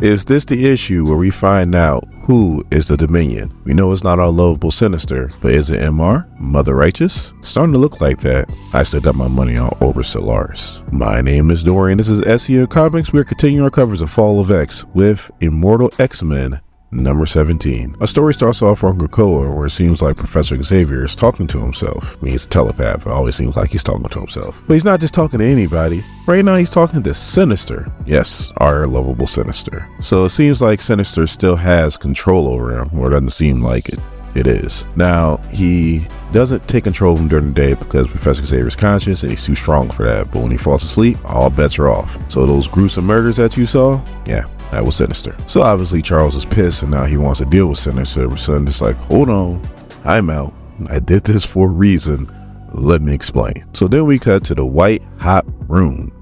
Is this the issue where we find out who is the Dominion? We know it's not our lovable Sinister, but is it MR? Mother Righteous? Starting to look like that. I still got my money on Orbis Solaris. My name is Dorian. This is SEO Comics. We're continuing our covers of Fall of X with Immortal X-Men number 17. Our story starts off on Krakoa, where it seems like Professor Xavier is talking to himself. I mean, he's a telepath. It always seems like he's talking to himself. But he's not just talking to anybody. Right now, he's talking to Sinister. Yes, our lovable Sinister. So it seems like Sinister still has control over him, or it doesn't seem like it. It is. Now, he doesn't take control of him during the day because Professor Xavier is conscious and he's too strong for that. But when he falls asleep, all bets are off. So those gruesome murders that you saw, yeah, that was Sinister. So obviously Charles is pissed and now he wants to deal with Sinister. But Sinister's like, hold on, I'm out. I did this for a reason. Let me explain. So then we cut to the White Hot Room.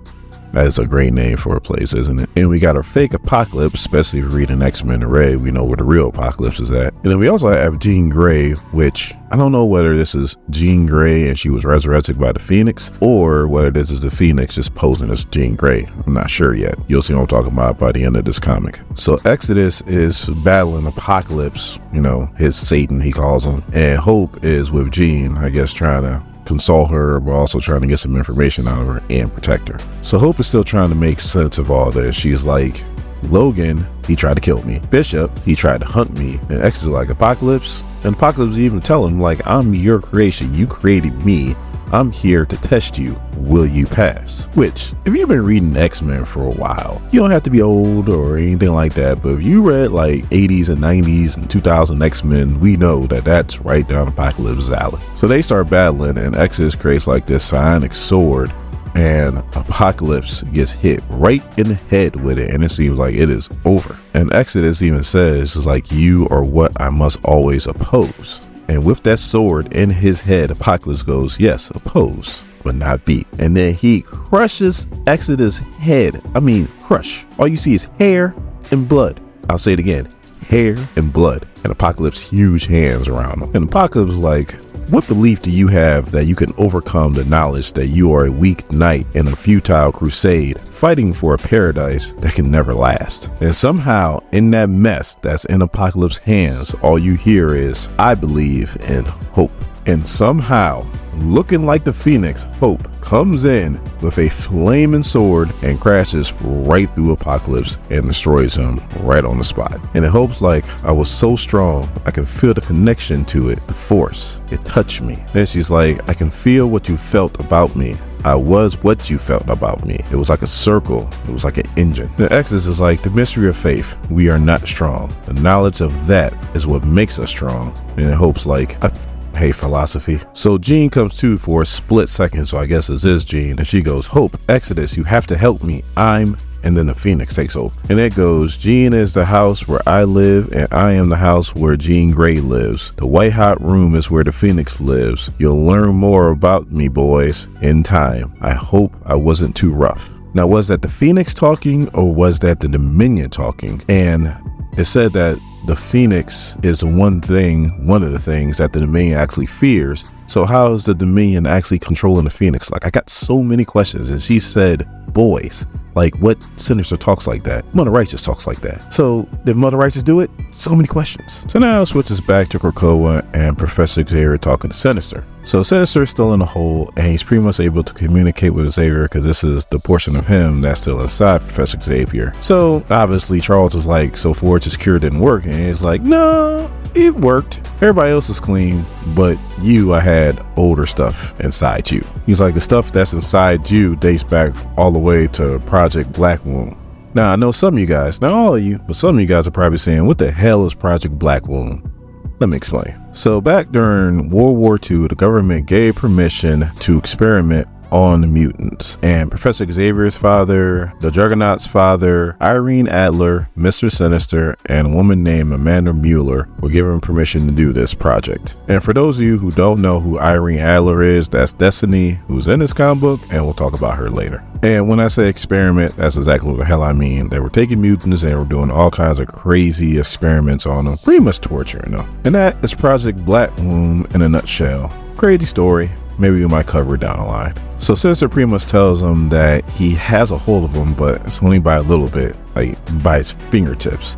That is a great name for a place, isn't it? And we got our fake apocalypse, especially if you read an X-Men Array, we know where the real apocalypse is at. And then we also have Jean Grey, which I don't know whether this is Jean Grey and she was resurrected by the Phoenix, or whether this is the Phoenix just posing as Jean Grey. I'm not sure yet. You'll see what I'm talking about by the end of this comic. So Exodus is battling Apocalypse, you know, his Satan, he calls him. And Hope is with Jean, I guess, trying to console her, but also trying to get some information out of her and protect her. So Hope is still trying to make sense of all this. She's like, Logan, he tried to kill me. Bishop, he tried to hunt me. And X is like, Apocalypse? And Apocalypse even tell him, like, I'm your creation. You created me. I'm here to test you. Will you pass? Which, if you've been reading X-Men for a while, you don't have to be old or anything like that, but if you read like 80s and 90s and 2000 X-Men, we know that that's right down Apocalypse's alley. So they start battling and Exodus creates like this psionic sword and Apocalypse gets hit right in the head with it and it seems like it is over. And Exodus even says, it's like, you are what I must always oppose. And with that sword in his head, Apocalypse goes, yes, oppose, but not beat. And then he crushes Exodus' head. I mean, crush. All you see is hair and blood. I'll say it again, hair and blood. And Apocalypse huge hands around him. And Apocalypse is like, what belief do you have that you can overcome the knowledge that you are a weak knight in a futile crusade fighting for a paradise that can never last? And somehow in that mess that's in Apocalypse's hands, all you hear is, I believe in hope. And somehow, looking like the Phoenix, Hope comes in with a flaming sword and crashes right through Apocalypse and destroys him right on the spot. And it Hope's like, I was so strong, I can feel the connection to it, the force, it touched me. Then she's like, I can feel what you felt about me. I was what you felt about me. It was like a circle. It was like an engine. The Exodus is like the mystery of faith. We are not strong. The knowledge of that is what makes us strong. And it Hope's like, I hate philosophy. So Jean comes to for a split second, so I guess this is Jean, and she goes, Hope, Exodus, you have to help me. And then the Phoenix takes over. And it goes, Jean is the house where I live, and I am the house where Jean Grey lives. The White Hot Room is where the Phoenix lives. You'll learn more about me, boys, in time. I hope I wasn't too rough. Now, was that the Phoenix talking, or was that the Dominion talking? And it said that the Phoenix is one of the things that the Dominion actually fears. So how is the Dominion actually controlling the Phoenix? Like, I got so many questions. And she said, boys. Like, what Sinister talks like that? Mother Righteous talks like that. So did Mother Righteous do it? So many questions. So now it switches back to Krakoa and Professor Xavier talking to Sinister. So Sinister is still in the hole and he's pretty much able to communicate with Xavier because this is the portion of him that's still inside Professor Xavier. So obviously Charles is like, so Forge's cure didn't work, and he's like, no, it worked. Everybody else is clean, but I had older stuff inside you. He's like, the stuff that's inside you dates back all the way to Project Black Womb. Now I know some of you guys, not all of you, but some of you guys are probably saying, what the hell is Project Black Womb? Let me explain. So back during World War II, the government gave permission to experiment on the mutants, and Professor Xavier's father, the Juggernaut's father, Irene Adler, Mr. Sinister, and a woman named Amanda Mueller were given permission to do this project. And for those of you who don't know who Irene Adler is, that's Destiny, who's in this comic book, and we'll talk about her later. And when I say experiment, that's exactly what the hell I mean. They were taking mutants and were doing all kinds of crazy experiments on them, pretty much torturing them. And that is Project Black Womb in a nutshell. Crazy story. Maybe we might cover it down the line. So Sinister pretty much tells him that he has a hold of him, but it's only by a little bit, like by his fingertips.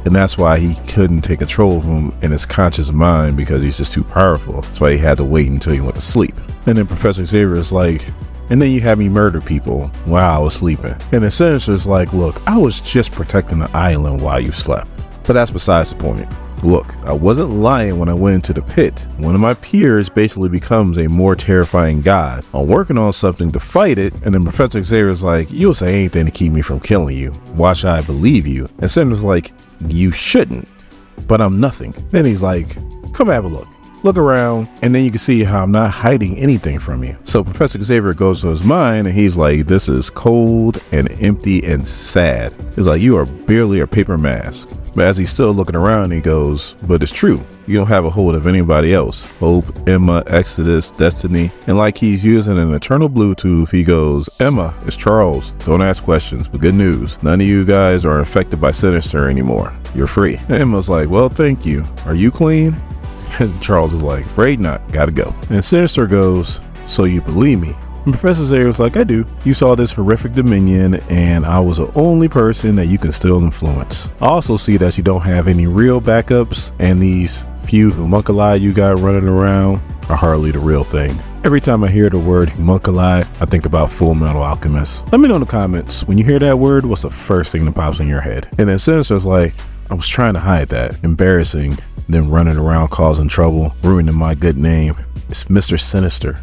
And that's why he couldn't take control of him in his conscious mind, because he's just too powerful. That's why he had to wait until he went to sleep. And then Professor Xavier is like, and then you had me murder people while I was sleeping. And then Sinister's like, look, I was just protecting the island while you slept. But that's besides the point. Look, I wasn't lying when I went into the pit. One of my peers basically becomes a more terrifying god. I'm working on something to fight it, and then Professor Xavier's like, you'll say anything to keep me from killing you. Why should I believe you? And Sinister's like, you shouldn't, but I'm nothing. Then he's like, come have a look. Look around, and then you can see how I'm not hiding anything from you. So Professor Xavier goes to his mind, and he's like, this is cold and empty and sad. It's like, you are barely a paper mask. But as he's still looking around, he goes, but it's true. You don't have a hold of anybody else. Hope, Emma, Exodus, Destiny. And like he's using an eternal Bluetooth, he goes, Emma, it's Charles. Don't ask questions, but good news. None of you guys are affected by Sinister anymore. You're free. And Emma's like, well, thank you. Are you clean? And Charles is like, afraid not, gotta go. And Sinister goes, so you believe me? And Professor Xavier was like, I do. You saw this horrific dominion, and I was the only person that you can still influence. I also see that you don't have any real backups, and these few homunculi you got running around are hardly the real thing. Every time I hear the word homunculi, I think about Full Metal Alchemist. Let me know in the comments, when you hear that word, what's the first thing that pops in your head? And then Sinister's like, I was trying to hide that. Embarrassing, then running around causing trouble, ruining my good name. It's Mr. Sinister.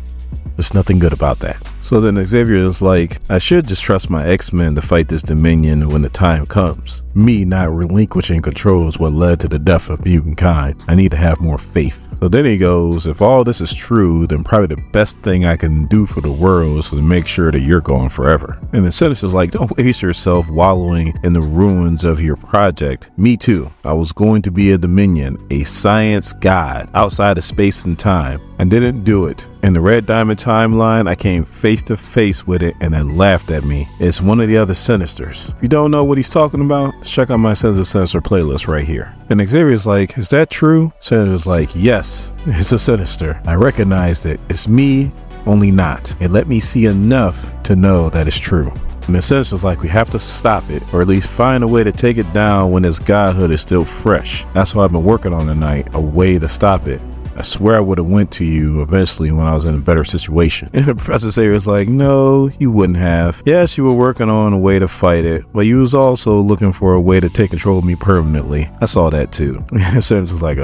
There's nothing good about that. So then Xavier is like, I should just trust my X-Men to fight this Dominion when the time comes. Me not relinquishing control is what led to the death of humankind. I need to have more faith. So then he goes, if all this is true, then probably the best thing I can do for the world is to make sure that you're gone forever. And then Sinister's like, don't waste yourself wallowing in the ruins of your project. Me too. I was going to be a Dominion, a science god outside of space and time. I didn't do it. In the Red Diamond timeline, I came face to face with it and then laughed at me. It's one of the other Sinisters. If you don't know what he's talking about, check out my Sons of Sinister playlist right here. And Xavier's like, is that true? Sinister's like, yes, it's a Sinister. I recognized it. It's me, only not. It let me see enough to know that it's true. And the Sinister's like, we have to stop it, or at least find a way to take it down when its godhood is still fresh. That's what I've been working on tonight, a way to stop it. I swear I would have went to you eventually when I was in a better situation. And Professor Xavier was like, no, you wouldn't have. Yes, you were working on a way to fight it, but you was also looking for a way to take control of me permanently. I saw that too. And Sinister was like,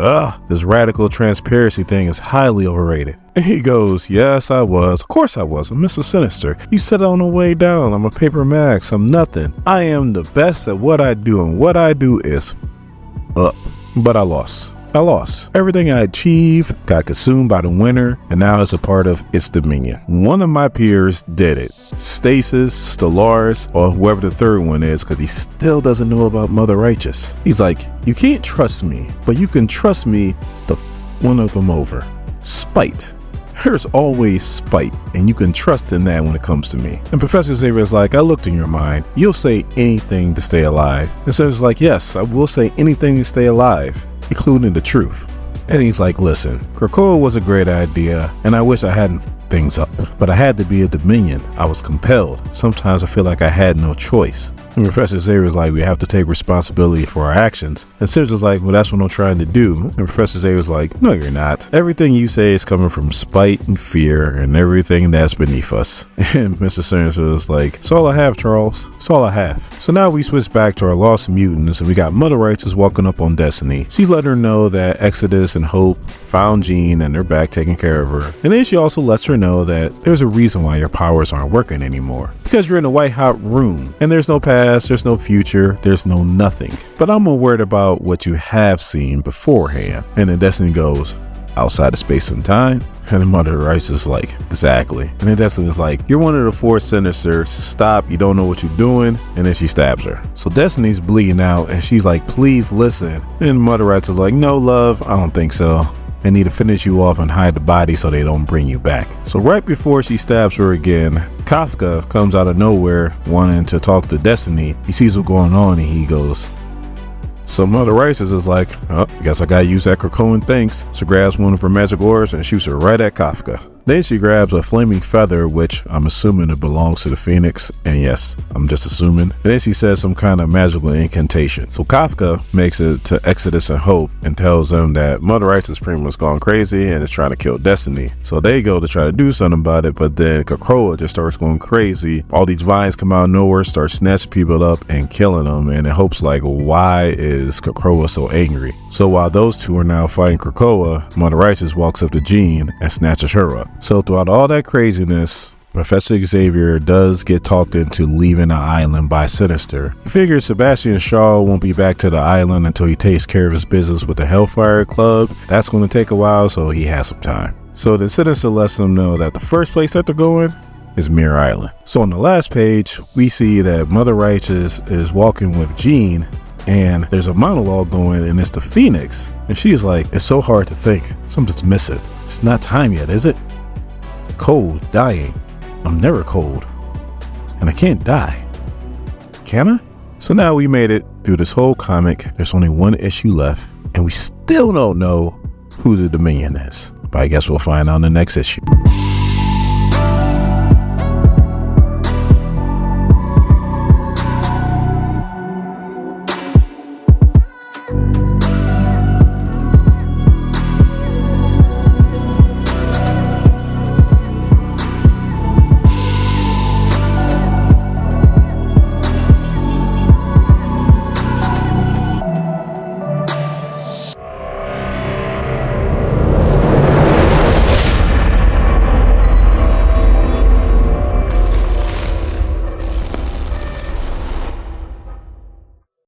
this radical transparency thing is highly overrated. And he goes, yes, I was. Of course I was. I'm Mr. Sinister. You said it on the way down. I'm a paper max. I'm nothing. I am the best at what I do, and what I do is up. But I lost. Everything I achieved got consumed by the winter, and now it's a part of its dominion. One of my peers did it. Stasis, Stellaris, or whoever the third one is, because he still doesn't know about Mother Righteous. He's like, you can't trust me, but you can trust me to one of them over. Spite. There's always spite, and you can trust in that when it comes to me. And Professor Xavier is like, I looked in your mind. You'll say anything to stay alive. And so it's like, yes, I will say anything to stay alive, including the truth. And he's like, listen, Krakoa was a great idea, and I wish I hadn't things up, but I had to be a Dominion. I was compelled. Sometimes I feel like I had no choice. And Professor Xavier is like, we have to take responsibility for our actions. And Sinister's like, well, that's what I'm trying to do. And Professor Xavier's like, no, you're not. Everything you say is coming from spite and fear and everything that's beneath us. And Mr. Sinister is like, it's all I have, Charles. It's all I have. So now we switch back to our lost mutants, and we got Mother Righteous walking up on Destiny. She's letting her know that Exodus and Hope found Jean and they're back taking care of her. And then she also lets her know that there's a reason why your powers aren't working anymore. Because you're in a white hot room, and there's no past, there's no future, there's no nothing. But I'm more worried about what you have seen beforehand. And then Destiny goes, outside of space and time? And the Mother Righteous is like, exactly. And then Destiny is like, you're one of the four Sinisters. Stop, you don't know what you're doing. And then she stabs her. So Destiny's bleeding out, and she's like, please listen. And Mother Righteous is like, no, love, I don't think so. They need to finish you off and hide the body so they don't bring you back. So right before she stabs her again, Kafka comes out of nowhere wanting to talk to Destiny. He sees what's going on and he goes, so Mother Righteous is like, oh, I guess I gotta use that Krakoan thanks. So grabs one of her magic orbs and shoots her right at Kafka. Then she grabs a flaming feather, which I'm assuming it belongs to the Phoenix. And yes, I'm just assuming. And then she says some kind of magical incantation. So Kafka makes it to Exodus and Hope and tells them that Mother Righteous pretty much gone crazy and is trying to kill Destiny. So they go to try to do something about it, but then Krakoa just starts going crazy. All these vines come out of nowhere, start snatching people up and killing them. And it Hope's like, why is Krakoa so angry? So while those two are now fighting Krakoa, Mother Righteous walks up to Jean and snatches her up. So throughout all that craziness, Professor Xavier does get talked into leaving the island by Sinister. He figures Sebastian Shaw won't be back to the island until he takes care of his business with the Hellfire Club. That's going to take a while, so he has some time. So then Sinister lets them know that the first place that they're going is Muir Island. So on the last page, we see that Mother Righteous is walking with Jean, and there's a monologue going, and it's the Phoenix. And she's like, it's so hard to think. Something's missing. It's not time yet, is it? Cold, dying. I'm never cold. And I can't die. Can I? So now we made it through this whole comic. There's only one issue left, and we still don't know who the Dominion is. But I guess we'll find out in the next issue.